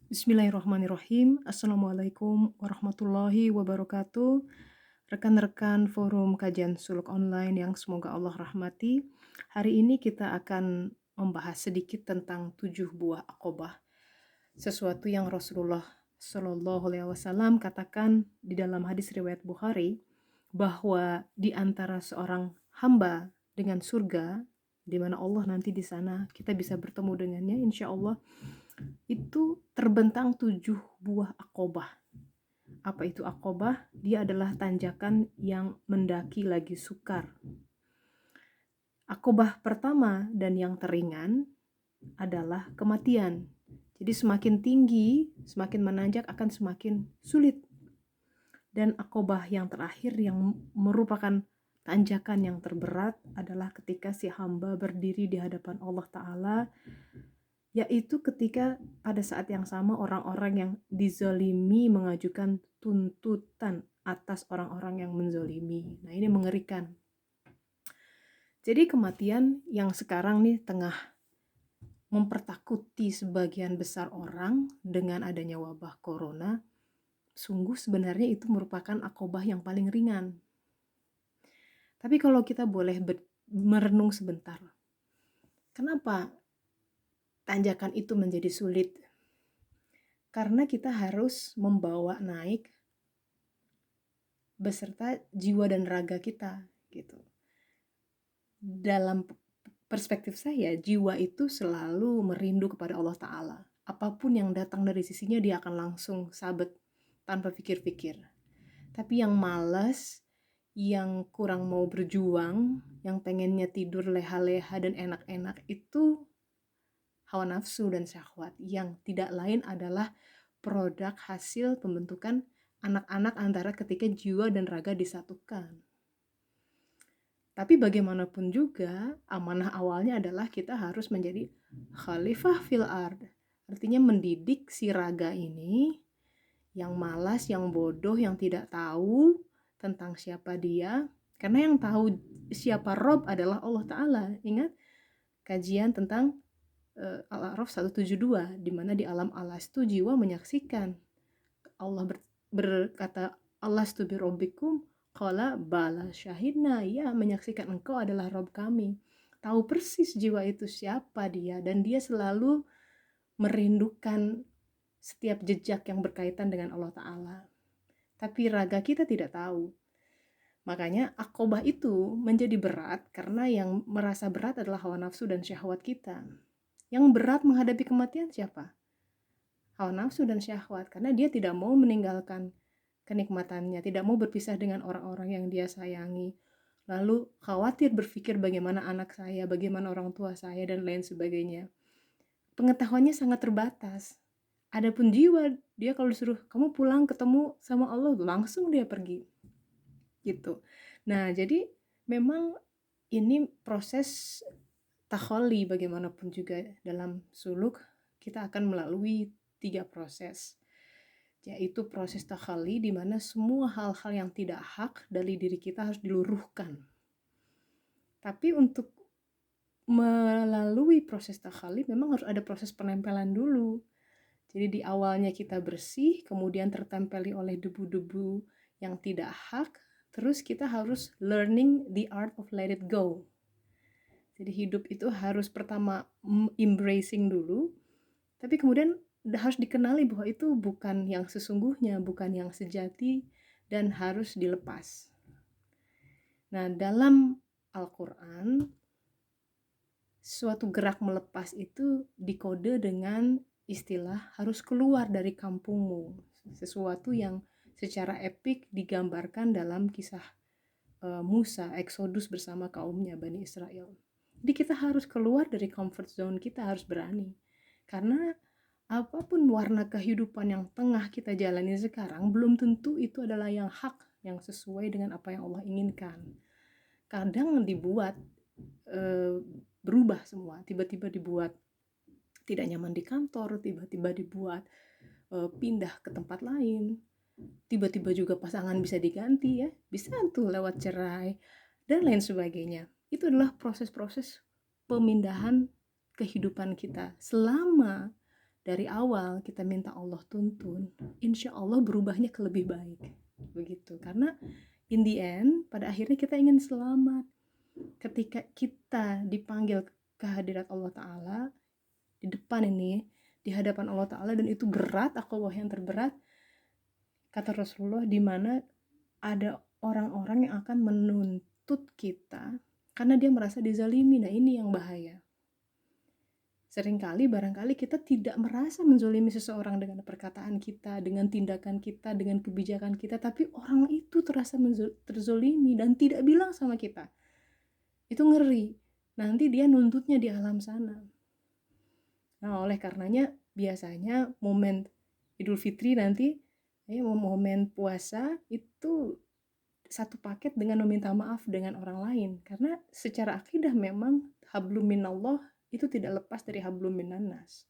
Bismillahirrahmanirrahim. Assalamualaikum warahmatullahi wabarakatuh. Rekan-rekan forum kajian suluk online yang semoga Allah rahmati. Hari ini kita akan membahas sedikit tentang 7 buah akobah. Sesuatu yang Rasulullah Shallallahu Alaihi Wasallam katakan di dalam hadis riwayat Bukhari bahwa di antara seorang hamba dengan surga, di mana Allah nanti di sana kita bisa bertemu dengannya insya Allah, itu terbentang 7 buah akobah. Apa itu akobah? Dia adalah tanjakan yang mendaki lagi sukar. Akobah pertama dan yang teringan adalah kematian. Jadi semakin tinggi, semakin menanjak akan semakin sulit. Dan akobah yang terakhir yang merupakan tanjakan yang terberat adalah ketika si hamba berdiri di hadapan Allah Ta'ala, yaitu ketika pada saat yang sama orang-orang yang dizalimi mengajukan tuntutan atas orang-orang yang menzalimi. Nah, ini mengerikan. Jadi kematian yang sekarang nih tengah mempertakuti sebagian besar orang dengan adanya wabah corona, sungguh sebenarnya itu merupakan akobah yang paling ringan. Tapi kalau kita boleh merenung sebentar, kenapa tanjakan itu menjadi sulit? Karena kita harus membawa naik beserta jiwa dan raga kita gitu. Dalam perspektif saya, jiwa itu selalu merindu kepada Allah Ta'ala. Apapun yang datang dari sisinya dia akan langsung sabet tanpa pikir-pikir. Tapi yang malas, yang kurang mau berjuang, yang pengennya tidur leha-leha dan enak-enak, itu hawa nafsu dan syahwat yang tidak lain adalah produk hasil pembentukan anak-anak antara ketika jiwa dan raga disatukan. Tapi bagaimanapun juga, amanah awalnya adalah kita harus menjadi khalifah fil ard. Artinya mendidik si raga ini yang malas, yang bodoh, yang tidak tahu tentang siapa dia. Karena yang tahu siapa Rob adalah Allah Ta'ala. Ingat kajian tentang Al-A'raf 172, di mana di alam alastu jiwa menyaksikan Allah berkata, alastu bi rabbikum, qala bala syahidna, ya menyaksikan engkau adalah Rob kami. Tahu persis jiwa itu siapa dia, dan dia selalu merindukan setiap jejak yang berkaitan dengan Allah Ta'ala. Tapi raga kita tidak tahu. Makanya akobah itu menjadi berat karena yang merasa berat adalah hawa nafsu dan syahwat kita. Yang berat menghadapi kematian siapa? Hawa nafsu dan syahwat, karena dia tidak mau meninggalkan kenikmatannya, tidak mau berpisah dengan orang-orang yang dia sayangi, lalu khawatir berpikir bagaimana anak saya, bagaimana orang tua saya, dan lain sebagainya. Pengetahuannya sangat terbatas. Adapun jiwa, dia kalau disuruh kamu pulang ketemu sama Allah, langsung dia pergi gitu. Nah, jadi memang ini proses takholi. Bagaimanapun juga dalam suluk kita akan melalui 3 proses, yaitu proses takhali di mana semua hal-hal yang tidak hak dari diri kita harus diluruhkan. Tapi untuk melalui proses takhali memang harus ada proses penempelan dulu. Jadi di awalnya kita bersih, kemudian tertempeli oleh debu-debu yang tidak hak, terus kita harus learning the art of let it go. Jadi hidup itu harus pertama embracing dulu, tapi kemudian harus dikenali bahwa itu bukan yang sesungguhnya, bukan yang sejati, dan harus dilepas. Nah, dalam Al-Quran, suatu gerak melepas itu dikode dengan istilah harus keluar dari kampungmu. Sesuatu yang secara epik digambarkan dalam kisah Musa, Exodus bersama kaumnya Bani Israel. Jadi kita harus keluar dari comfort zone, kita harus berani. Karena apapun warna kehidupan yang tengah kita jalani sekarang, belum tentu itu adalah yang hak, yang sesuai dengan apa yang Allah inginkan. Kadang dibuat berubah semua, tiba-tiba dibuat tidak nyaman di kantor, tiba-tiba dibuat pindah ke tempat lain, tiba-tiba juga pasangan bisa diganti ya, bisa tuh lewat cerai dan lain sebagainya. Itu adalah proses-proses pemindahan kehidupan kita. Selama dari awal kita minta Allah tuntun, insya Allah berubahnya ke lebih baik. Begitu, karena in the end, pada akhirnya kita ingin selamat. Ketika kita dipanggil ke hadirat Allah Ta'ala, di depan ini, di hadapan Allah Ta'ala, dan itu berat, akobah yang terberat, kata Rasulullah, di mana ada orang-orang yang akan menuntut kita karena dia merasa dizalimi. Nah, ini yang bahaya. Seringkali barangkali kita tidak merasa menzolimi seseorang dengan perkataan kita, dengan tindakan kita, dengan kebijakan kita, tapi orang itu terasa terzolimi dan tidak bilang sama kita. Itu ngeri. Nanti dia nuntutnya di alam sana. Nah, oleh karenanya biasanya momen Idul Fitri nanti, momen puasa itu satu paket dengan meminta maaf dengan orang lain, karena secara akidah memang hablum minallah itu tidak lepas dari hablum minannas.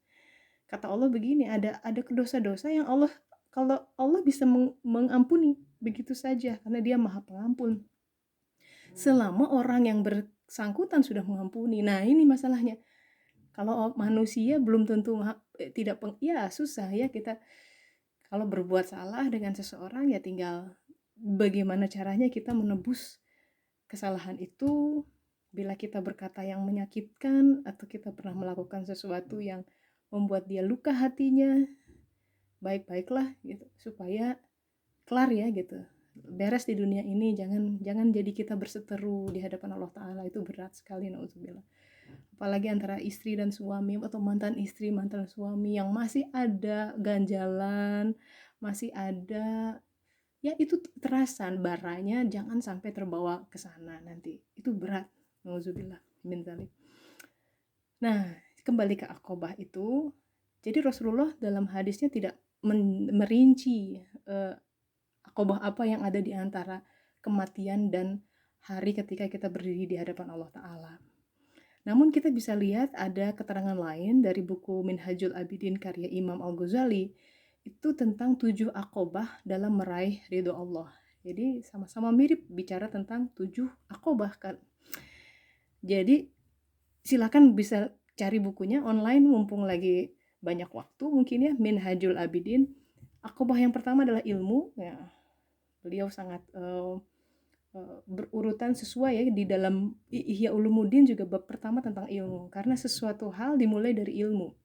Kata Allah begini, ada dosa-dosa yang Allah, kalau Allah bisa mengampuni begitu saja karena dia Maha Pengampun, selama orang yang bersangkutan sudah mengampuni. Nah, ini masalahnya. Kalau manusia belum tentu ya susah ya kita kalau berbuat salah dengan seseorang, ya tinggal bagaimana caranya kita menebus kesalahan itu. Bila kita berkata yang menyakitkan atau kita pernah melakukan sesuatu yang membuat dia luka hatinya, baik-baiklah gitu supaya kelar ya gitu, beres di dunia ini. Jangan jadi kita berseteru di hadapan Allah Ta'ala, itu berat sekali, naudzubillah. Apalagi antara istri dan suami atau mantan istri mantan suami yang masih ada ganjalan, masih ada, ya itu terasa baranya, jangan sampai terbawa ke sana, nanti itu berat, naudzubillah min dzalik. Nah, kembali ke akobah itu, jadi Rasulullah dalam hadisnya tidak merinci akobah apa yang ada di antara kematian dan hari ketika kita berdiri di hadapan Allah Ta'ala. Namun kita bisa lihat ada keterangan lain dari buku Minhajul Abidin karya Imam Al-Ghazali, itu tentang 7 akobah dalam meraih ridho Allah. Jadi sama-sama mirip bicara tentang 7 akobah kan. Jadi silakan bisa cari bukunya online mumpung lagi banyak waktu mungkin ya, Minhajul Abidin. Akobah yang pertama adalah ilmu, ya. Beliau sangat berurutan sesuai ya, di dalam Ihya Ulumuddin juga bab pertama tentang ilmu, karena sesuatu hal dimulai dari ilmu.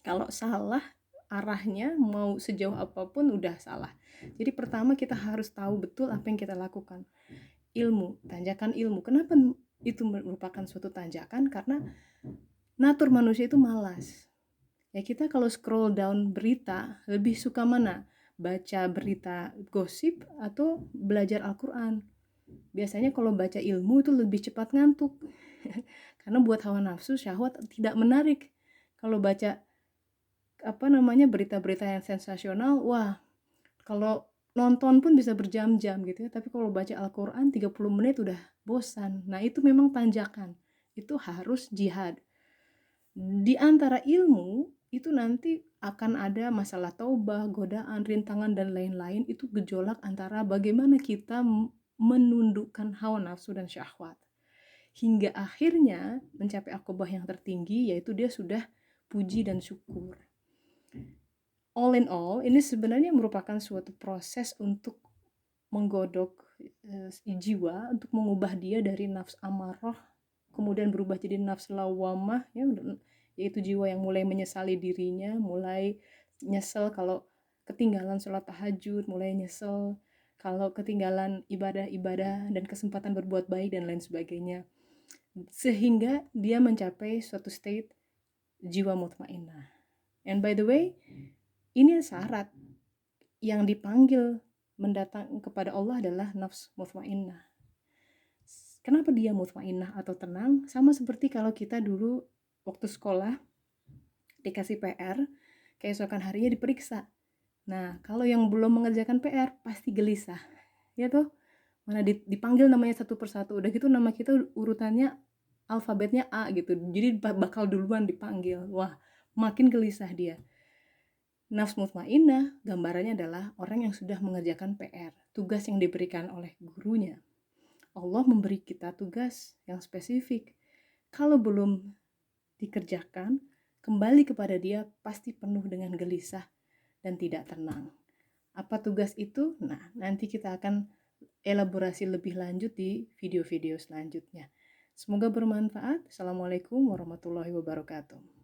Kalau salah arahnya mau sejauh apapun udah salah. Jadi pertama kita harus tahu betul apa yang kita lakukan. Ilmu, tanjakan ilmu. Kenapa itu merupakan suatu tanjakan? Karena natur manusia itu malas. Ya, kita kalau scroll down berita lebih suka mana? Baca berita gosip atau belajar Al-Quran? Biasanya kalau baca ilmu itu lebih cepat ngantuk. Karena buat hawa nafsu, syahwat tidak menarik. Kalau baca berita-berita yang sensasional, wah, kalau nonton pun bisa berjam-jam gitu ya. Tapi kalau baca Al-Quran 30 menit udah bosan. Nah, itu memang tanjakan. Itu harus jihad. Di antara ilmu itu nanti akan ada masalah taubah, godaan, rintangan dan lain-lain. Itu gejolak antara bagaimana kita menundukkan hawa nafsu dan syahwat hingga akhirnya mencapai akobah yang tertinggi, yaitu dia sudah puji dan syukur. All in all, ini sebenarnya merupakan suatu proses untuk menggodok jiwa, untuk mengubah dia dari nafs amarah kemudian berubah jadi nafs lawamah ya, yaitu jiwa yang mulai menyesali dirinya, mulai nyesel kalau ketinggalan sholat tahajud, mulai nyesel kalau ketinggalan ibadah-ibadah dan kesempatan berbuat baik dan lain sebagainya, sehingga dia mencapai suatu state jiwa mutmainnah. And by the way, ini syarat yang dipanggil mendatang kepada Allah adalah nafs mutmainnah. Kenapa dia mutmainnah atau tenang? Sama seperti kalau kita dulu waktu sekolah dikasih PR, keesokan harinya diperiksa. Nah, kalau yang belum mengerjakan PR pasti gelisah, ya toh? Mana dipanggil namanya satu persatu, udah gitu nama kita urutannya alfabetnya A gitu, jadi bakal duluan dipanggil. Wah, makin gelisah dia. Nafs mutmainnah gambarannya adalah orang yang sudah mengerjakan PR, tugas yang diberikan oleh gurunya. Allah memberi kita tugas yang spesifik. Kalau belum dikerjakan, kembali kepada Dia pasti penuh dengan gelisah dan tidak tenang. Apa tugas itu? Nah, nanti kita akan elaborasi lebih lanjut di video-video selanjutnya. Semoga bermanfaat. Assalamualaikum warahmatullahi wabarakatuh.